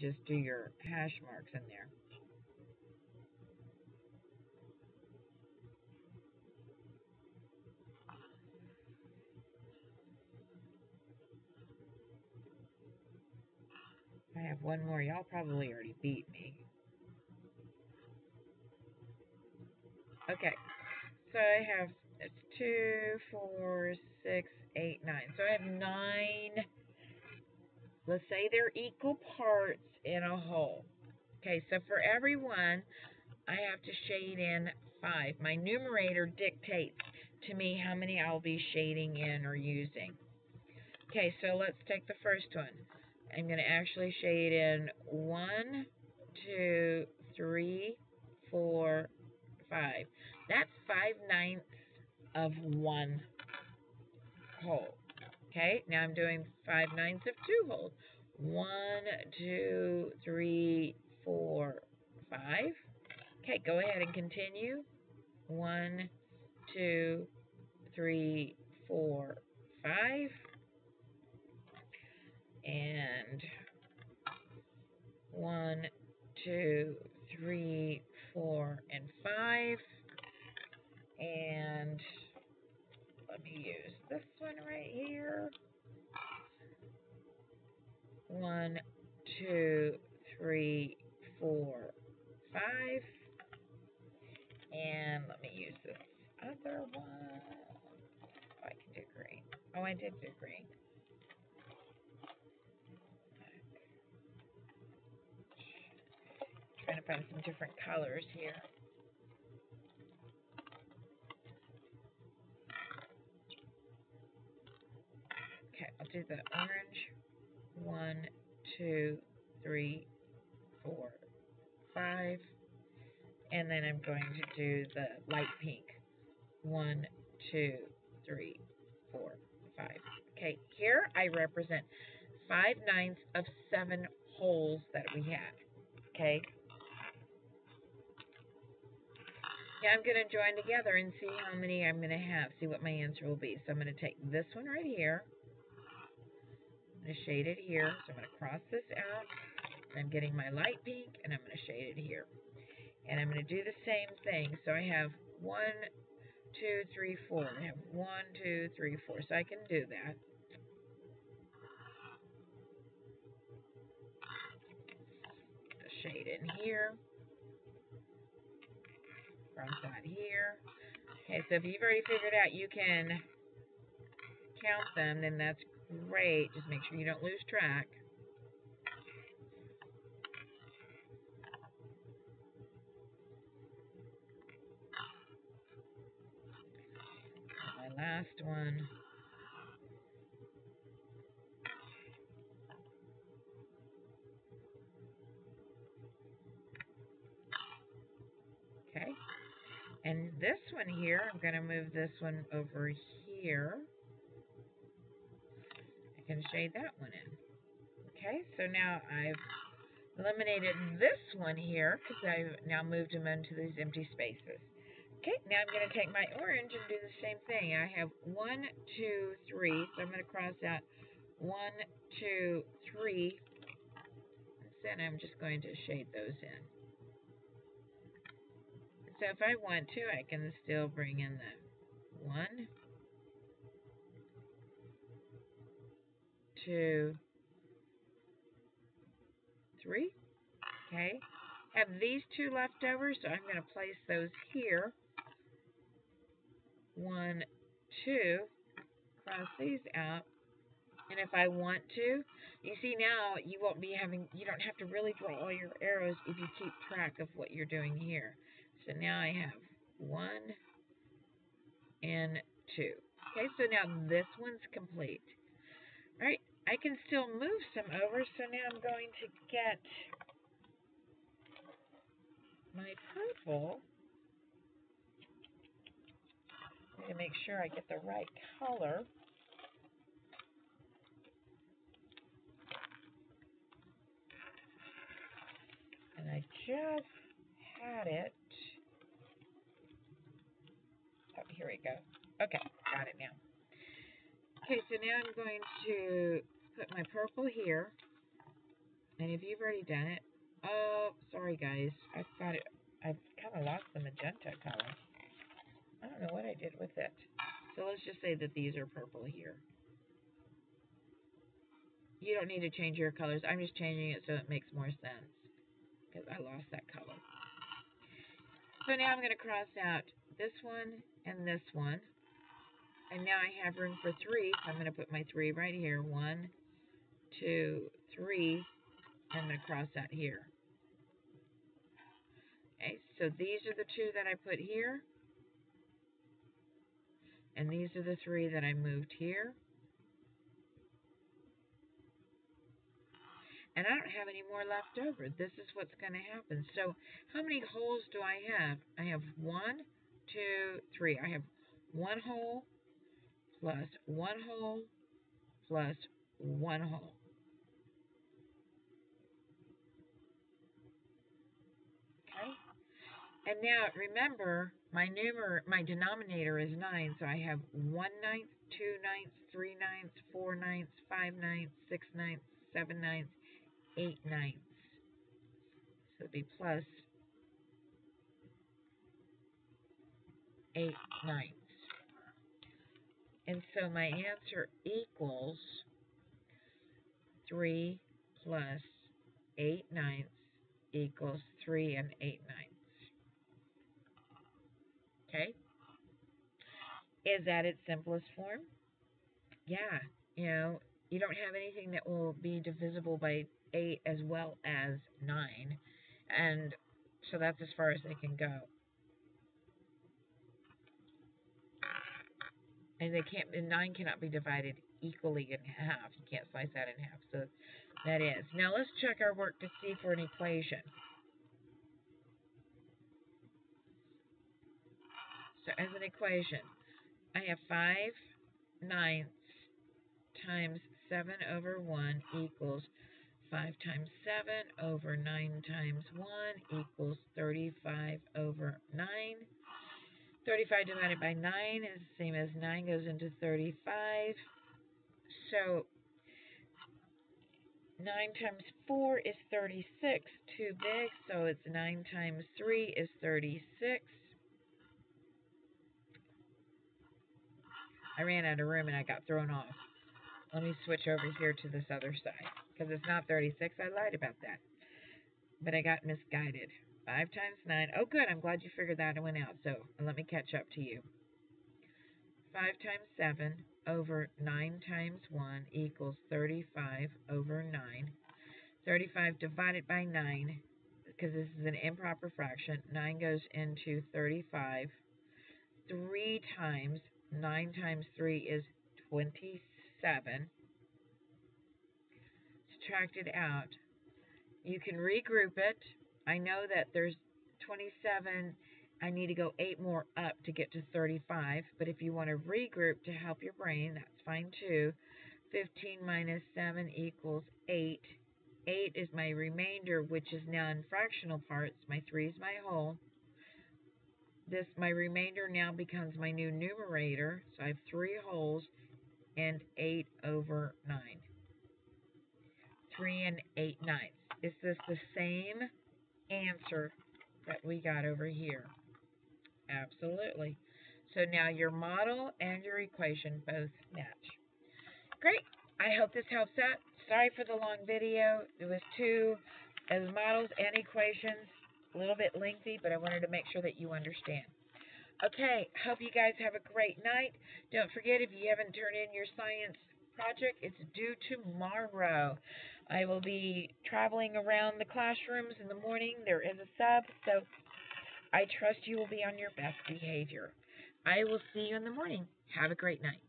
just do your hash marks in there. I have one more. Y'all probably already beat me. Okay, so I have, it's 2, 4, 6, 8, 9. So I have 9, let's say they're equal parts in a whole. Okay, so for every one, I have to shade in 5. My numerator dictates to me how many I'll be shading in or using. Okay, so let's take the first one. I'm going to actually shade in 1, 2, 3, 4, 5. That's 5/9 of one whole. Okay, now I'm doing 5/9 of 2 wholes. 1, 2, 3, 4, 5. Okay, go ahead and continue. 1, 2, 3, 4, 5. And 1, 2, 3, 4, and 5. And let me use this one right here. 1, 2, 3, 4, 5. And let me use this other one. Oh, I can do green. Oh, I did do green. Trying to find some different colors here. Okay, I'll do the orange. 1, 2, 3, 4, 5. And then I'm going to do the light pink. 1, 2, 3, 4, 5. Okay, here I represent 5/9 of 7 holes that we had. Okay. Now I'm going to join together and see how many I'm going to have. See what my answer will be. So I'm going to take this one right here. I'm going to shade it here. So I'm going to cross this out. I'm getting my light pink, and I'm going to shade it here. And I'm going to do the same thing. So I have 1, 2, 3, 4. I have 1, 2, 3, 4. So I can do that. Shade in here. Cross out here. Okay, so if you've already figured out you can count them, then that's great. Just make sure you don't lose track. My last one. Okay. And this one here, I'm going to move this one over here. I can shade that one in. Okay, so now I've eliminated this one here because I've now moved them into these empty spaces. Okay, now I'm going to take my orange and do the same thing. I have 1, 2, 3, so I'm going to cross out 1, 2, 3. Then I'm just going to shade those in. So if I want to, I can still bring in the 1, 2, 3. Okay. Have these 2 left over, so I'm going to place those here. 1, 2. Cross these out. And if I want to, you see now you won't be having, you don't have to really draw all your arrows if you keep track of what you're doing here. So now I have 1 and 2. Okay, so now this one's complete. All right, I can still move some over, so now I'm going to get my purple. I'm going to make sure I get the right color. And I just had it. Oh, here we go. Okay, got it now. Okay, so now I'm going to put my purple here. And if you've already done it, oh, sorry guys, I've kind of lost the magenta color. I don't know what I did with it. So let's just say that these are purple here. You don't need to change your colors. I'm just changing it so it makes more sense because I lost that color. So now I'm going to cross out this one and this one. And now I have room for 3, so I'm going to put my 3 right here. 1, 2, 3. I'm going to cross out here. Okay, so these are the 2 that I put here. And these are the 3 that I moved here. And I don't have any more left over. This is what's going to happen. So how many holes do I have? I have 1, 2, 3. I have 1 hole plus 1 hole plus 1 hole. Okay? And now remember, my denominator is 9, so I have 1 ninth, 2 ninths, 3 ninths, 4 ninths, 5 ninths, 6 ninths, 7 ninths, 8 ninths. So it'd be plus 8 ninths. And so my answer equals 3 plus 8 ninths equals 3 and 8 ninths. Okay? Is that its simplest form? Yeah. You know, you don't have anything that will be divisible by 8 as well as 9. And so that's as far as they can go. And 9 cannot be divided equally in half. You can't slice that in half. So that is. Now let's check our work to see for an equation. So as an equation, I have 5 ninths times 7 over 1 equals 5 times 7 over 9 times 1 equals 35 over 9. 35 divided by 9 is the same as 9 goes into 35. So 9 times 4 is 36, too big, so it's 9 times 3 is 36. I ran out of room and I got thrown off. Let me switch over here to this other side, because it's not 36. I lied about that, but I got misguided. 5 times 9. Oh, good. I'm glad you figured that one out. So let me catch up to you. 5 times 7 over 9 times 1 equals 35 over 9. 35 divided by 9, because this is an improper fraction. 9 goes into 35. 3 times 9 times 3 is 27. Subtract it out. You can regroup it. I know that there's 27. I need to go 8 more up to get to 35. But if you want to regroup to help your brain, that's fine too. 15 minus 7 equals 8. 8 is my remainder, which is now in fractional parts. My 3 is my whole. My remainder now becomes my new numerator. So I have 3 wholes and 8 over 9. 3 and 8 ninths. Is this the same answer that we got over here? Absolutely. So now your model and your equation both match. Great. I hope this helps out. Sorry for the long video. It was 2 as models and equations. A little bit lengthy, but I wanted to make sure that you understand. Okay, hope you guys have a great night. Don't forget, if you haven't turned in your science project, it's due tomorrow. I will be traveling around the classrooms in the morning. There is a sub, so I trust you will be on your best behavior. I will see you in the morning. Have a great night.